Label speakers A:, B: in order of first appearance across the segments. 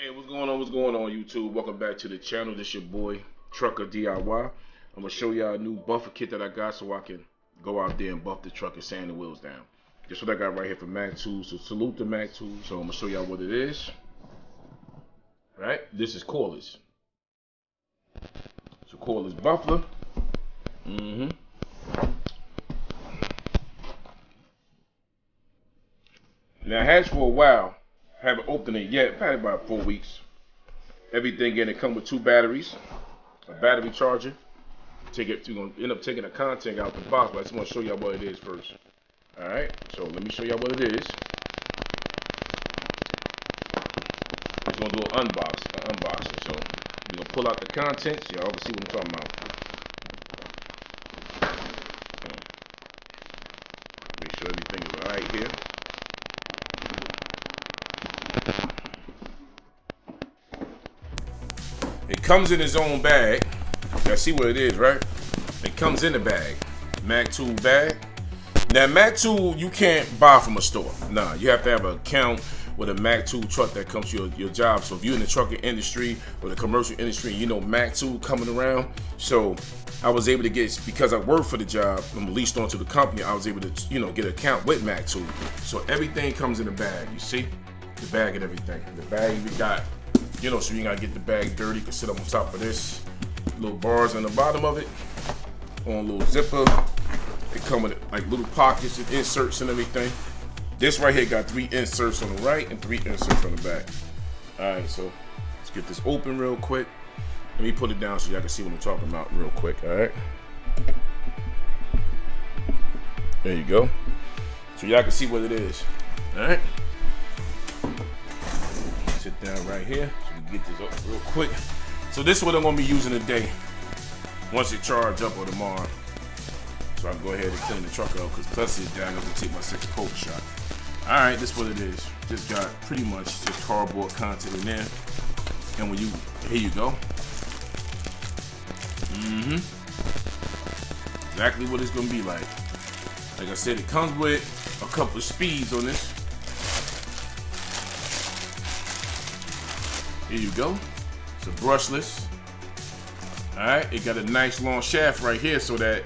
A: Hey, what's going on? What's going on, YouTube? Welcome back to the channel. This your boy Trucker DIY. I'm gonna show y'all a new buffer kit that I got so I can go out there and buff the truck and sand the wheels down. This is what I got right here from MAX Tools. So salute to MAX Tools. So I'm gonna show y'all what it is. Right? This is cordless. It's a cordless buffler. Now I had it for a while. Haven't opened it yet. Probably about 4 weeks. Everything in it come with 2 batteries, a battery charger. You're gonna end up taking the content out the box, but I just want to show y'all what it is first. All right. So let me show y'all what it is. I'm gonna do an unboxing. So we're gonna pull out the contents. Y'all can see what I'm talking about. Make sure everything is all right here. It comes in its own bag. Y'all see what it is, right? It comes in the bag. MAX Tool bag. Now, MAX Tool you can't buy from a store. Nah, you have to have an account with a MAX Tool truck that comes to your job. So if you're in the trucking industry or the commercial industry, you know MAX Tool coming around. So I was able to get, because I work for the job, I'm leased onto the company, I was able to, get an account with MAX Tool. So everything comes in the bag, you see? The bag and everything. The bag we got, so you gotta get the bag dirty. You can sit up on top of this. Little bars on the bottom of it. On a little zipper. They come with like little pockets and inserts and everything. This right here got 3 inserts on the right and 3 inserts on the back. Alright, so let's get this open real quick. Let me put it down so y'all can see what I'm talking about real quick, alright? There you go. So y'all can see what it is. Alright? Sit down right here so we can get this up real quick. So this is what I'm gonna be using today. Once it charge up or tomorrow. So I can go ahead and clean the truck out because plus it's down, I'm gonna take my second coat shot. Alright, this is what it is. Just got pretty much just cardboard content in there. And when here you go. Exactly what it's gonna be like. Like I said, it comes with a couple of speeds on this. Here you go. It's a brushless. Alright, it got a nice long shaft right here so that,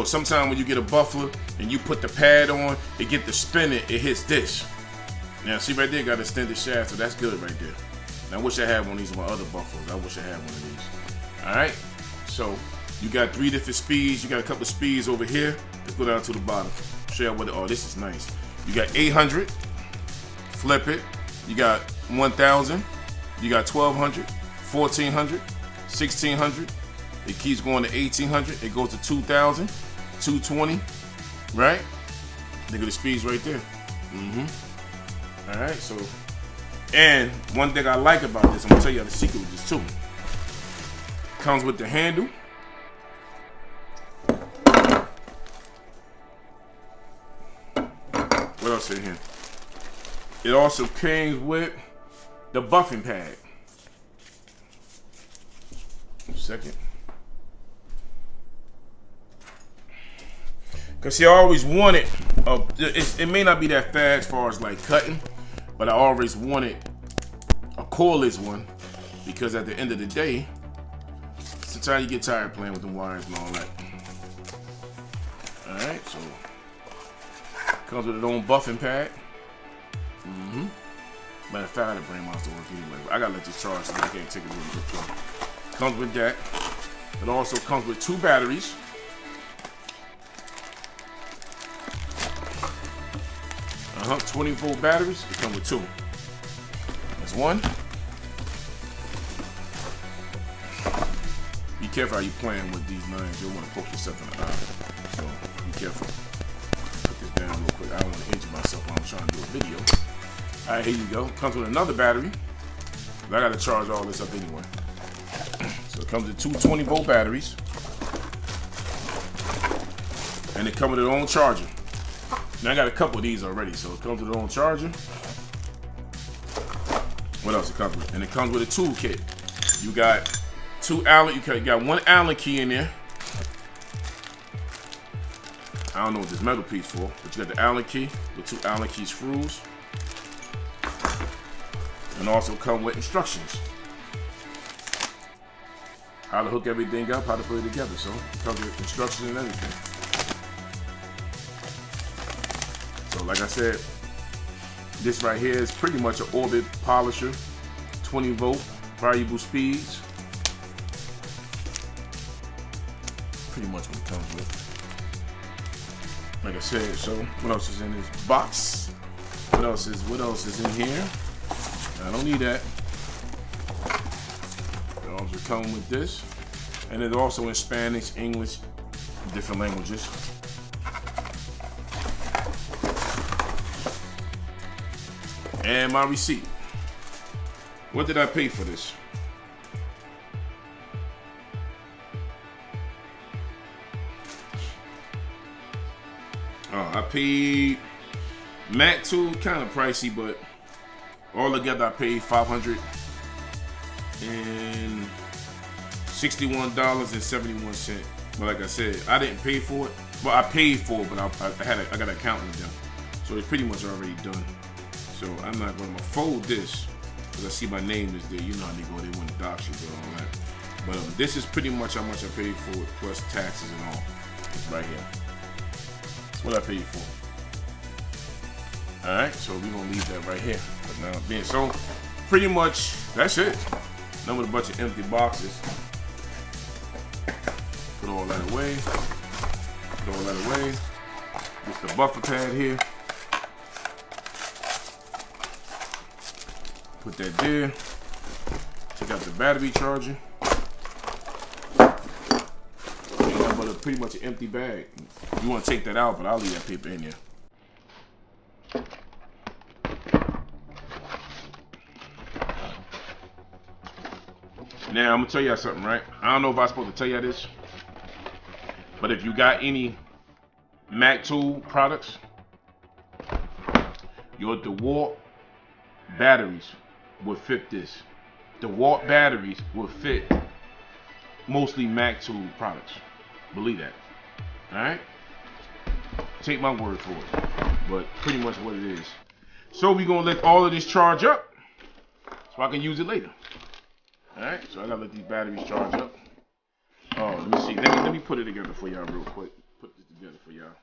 A: sometimes when you get a buffler and you put the pad on, it get the spin it hits this. Now see right there, got an extended shaft, so that's good right there. Now I wish I had one of these on my other buffers. I wish I had one of these. Alright, so you got 3 different speeds. You got a couple of speeds over here. Let's go down to the bottom. Show you what this is nice. You got 800, flip it. You got 1000. You got 1200, 1400, 1600. It keeps going to 1800. It goes to 2000, 220, right? Look at the speeds right there. All right, so, and one thing I like about this, I'm gonna tell you the secret with this too. Comes with the handle. What else in here? It also came with the buffing pad. Second. Because see, I always wanted, it may not be that fast as far as like cutting, but I always wanted a cordless one because at the end of the day, sometimes you get tired playing with the wires and all that. Alright, so comes with its own buffing pad. Matter of fact, I gotta bring mine to work anyway. But I gotta let this charge so I can't take it really good. Comes with that. It also comes with 2 batteries. 20-volt batteries. It comes with 2. That's 1. Be careful how you playing with these knives. You'll want to poke yourself in the eye. So be careful. Put this down real quick. I don't want to injure myself while I'm trying to do a video. Alright, here you go. Comes with another battery. But I gotta charge all this up anyway. So it comes with 2 20-volt batteries. And it comes with its own charger. Now I got a couple of these already, so it comes with its own charger. What else it comes with? And it comes with a tool kit. You got 2 Allen, you got 1 Allen key in there. I don't know what this metal piece for, but you got the Allen key with 2 Allen key screws. And also come with instructions. How to hook everything up, how to put it together. So it comes with instructions and everything. So like I said, this right here is pretty much an orbit polisher, 20 volt, variable speeds. Pretty much what it comes with. Like I said, so what else is in this box? What else is in here? I don't need that. It also comes with this. And it's also in Spanish, English, different languages. And my receipt. What did I pay for this? I paid MAX tool, kind of pricey, but all together I paid $561.71. But like I said, I didn't pay for it. Well, I paid for it, but I got an accountant done, so it's pretty much already done. So I'm not going to fold this because I see my name is there. You know how they go; they want to dox you and all that. But this is pretty much how much I paid for it, plus taxes and all. It's right here. That's what I paid for. All right, so we're gonna leave that right here. But now, being so, pretty much that's it. Now with a bunch of empty boxes. Put all that away. Put all that away. Just the buffer pad here. Put that there. Check out the battery charger. But it's pretty much an empty bag. You want to take that out, but I'll leave that paper in there. Now I'm gonna tell y'all something, right? I don't know if I'm supposed to tell y'all this, but if you got any MAX tool products, your DeWalt batteries will fit this. DeWalt batteries will fit mostly MAX tool products. Believe that. Alright? Take my word for it. But pretty much what it is. So we're gonna let all of this charge up so I can use it later. Alright, so I gotta let these batteries charge up. Oh, let me see. Let me put it together for y'all real quick. Put this together for y'all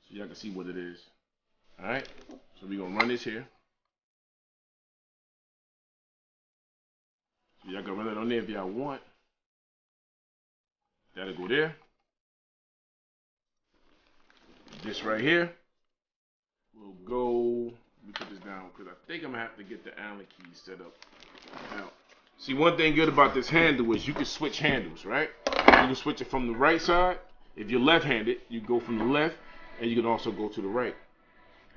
A: so y'all can see what it is. Alright, so we're gonna run this here. So y'all can run it on there if y'all want. That'll go there. This right here will go. Let me put this down because I think I'm gonna have to get the Allen key set up. Now, see, one thing good about this handle is you can switch handles, right? You can switch it from the right side. If you're left-handed, you go from the left, and you can also go to the right.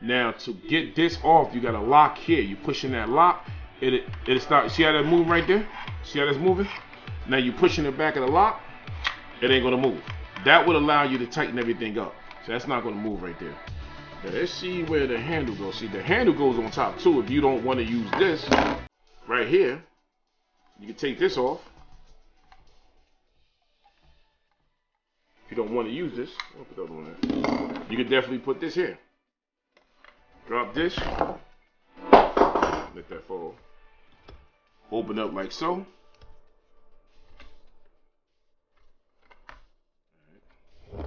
A: Now, to get this off, you got a lock here. You pushing that lock, it'll start. See how that move right there? See how that's moving? Now you pushing the back of the lock, it ain't gonna move. That would allow you to tighten everything up. So that's not gonna move right there. Now let's see where the handle goes. See, the handle goes on top too. If you don't want to use this right here, you can take this off. If you don't want to use this, I'll put that on there. You can definitely put this here. Drop this. Let that fall. Open up like so.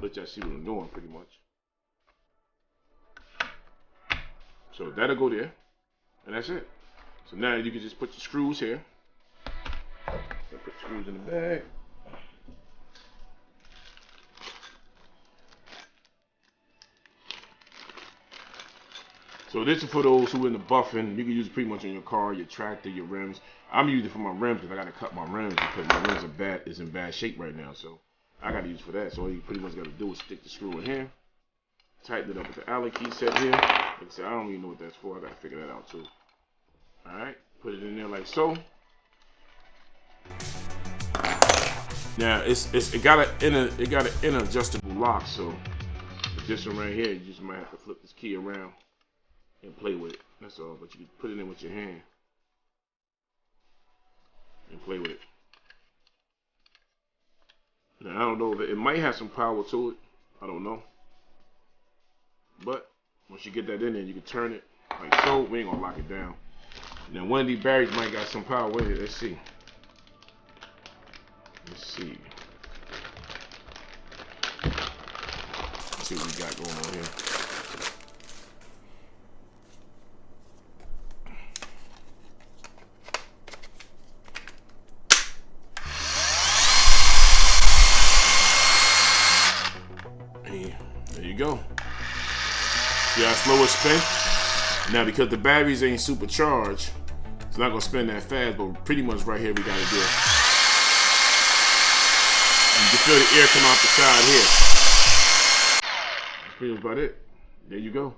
A: Let y'all see what I'm doing pretty much. So that'll go there. And that's it. So now you can just put your screws here. Put the screws in the bag. So this is for those who in the buffing. You can use it pretty much on your car, your tractor, your rims. I'm using it for my rims because I gotta cut my rims because my rims is in bad shape right now. So I gotta use it for that. So all you pretty much gotta do is stick the screw in here, tighten it up with the Allen key set here. Like I said, I don't even know what that's for. I gotta figure that out too. All right, put it in there like so. Now it got an inner adjustable lock. So this one right here, you just might have to flip this key around and play with it. That's all. But you can put it in with your hand and play with it. Now I don't know if it might have some power to it. I don't know. But once you get that in there, you can turn it like so. We ain't gonna lock it down. Now one of these batteries might got some power with it. Let's see. Let's see. Let's see what we got going on here. There you go. See how slow it spin? Now because the batteries ain't supercharged, it's not gonna spin that fast, but pretty much right here we got it there. You can feel the air come out the side here. That's pretty much about it. There you go.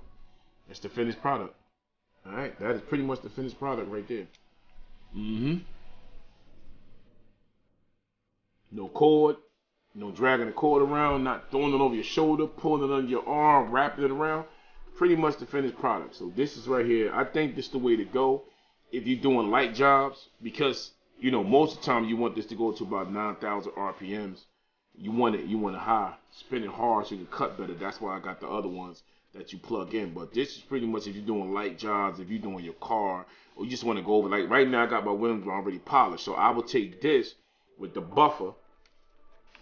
A: That's the finished product. Alright, that is pretty much the finished product right there. No cord. No dragging the cord around, not throwing it over your shoulder, pulling it under your arm, wrapping it around. Pretty much the finished product. So this is right here. I think this is the way to go if you're doing light jobs, because you know most of the time you want this to go to about 9,000 RPMs. You want it high, spinning hard so you can cut better. That's why I got the other ones that you plug in. But this is pretty much if you're doing light jobs, if you're doing your car, or you just want to go over. Like right now I got my windows already polished, so I will take this with the buffer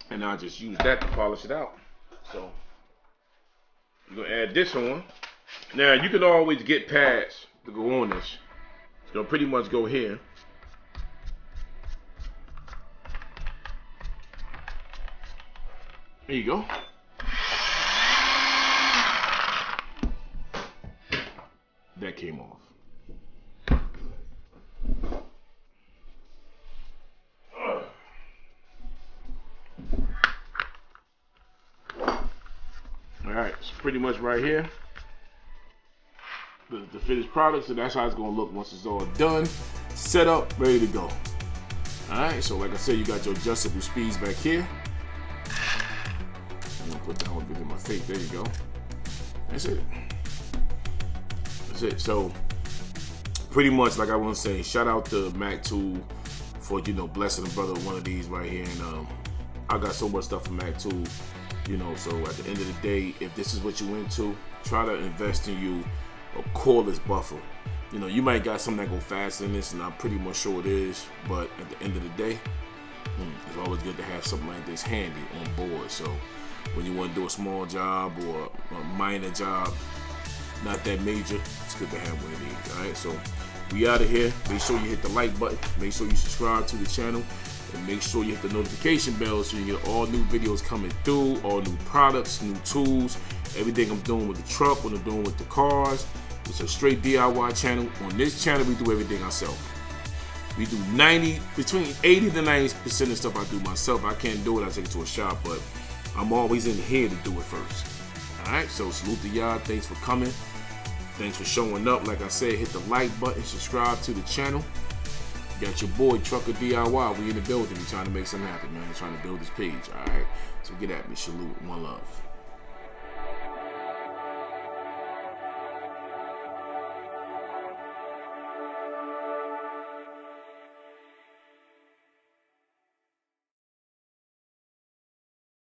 A: and I'll just use that to polish it out. So you're gonna add this on. Now you can always get pads to go on this. It's gonna pretty much go here. There you go. That came off. Alright, it's pretty much right here. The finished product, so that's how it's gonna look once it's all done, set up, ready to go. Alright, so like I said, you got your adjustable speeds back here. I'm gonna put that one in my face. There you go. That's it. That's it. So pretty much, like I want to say, shout out to Mac Tool for blessing a brother with one of these right here. And I got so much stuff from Mac Tool. So at the end of the day, if this is what you into, try to invest in you a cordless buffer. You might got something that go faster than this, and I'm pretty much sure it is, but at the end of the day, it's always good to have something like this handy on board. So when you want to do a small job or a minor job, not that major, it's good to have one of these. Alright, so we out of here. Make sure you hit the like button, make sure you subscribe to the channel, and make sure you hit the notification bell so you get all new videos coming through, all new products, new tools, everything I'm doing with the truck, what I'm doing with the cars. It's a straight DIY channel. On this channel, we do everything ourselves. We do between 80 to 90% of stuff I do myself. I can't do it, I take it to a shop, but I'm always in here to do it first. Alright, so salute to y'all. Thanks for coming. Thanks for showing up. Like I said, hit the like button, subscribe to the channel. Got your boy Trucker DIY. We in the building. We trying to make something happen, man. Trying to build this page. Alright. So get at me. Salute. One love.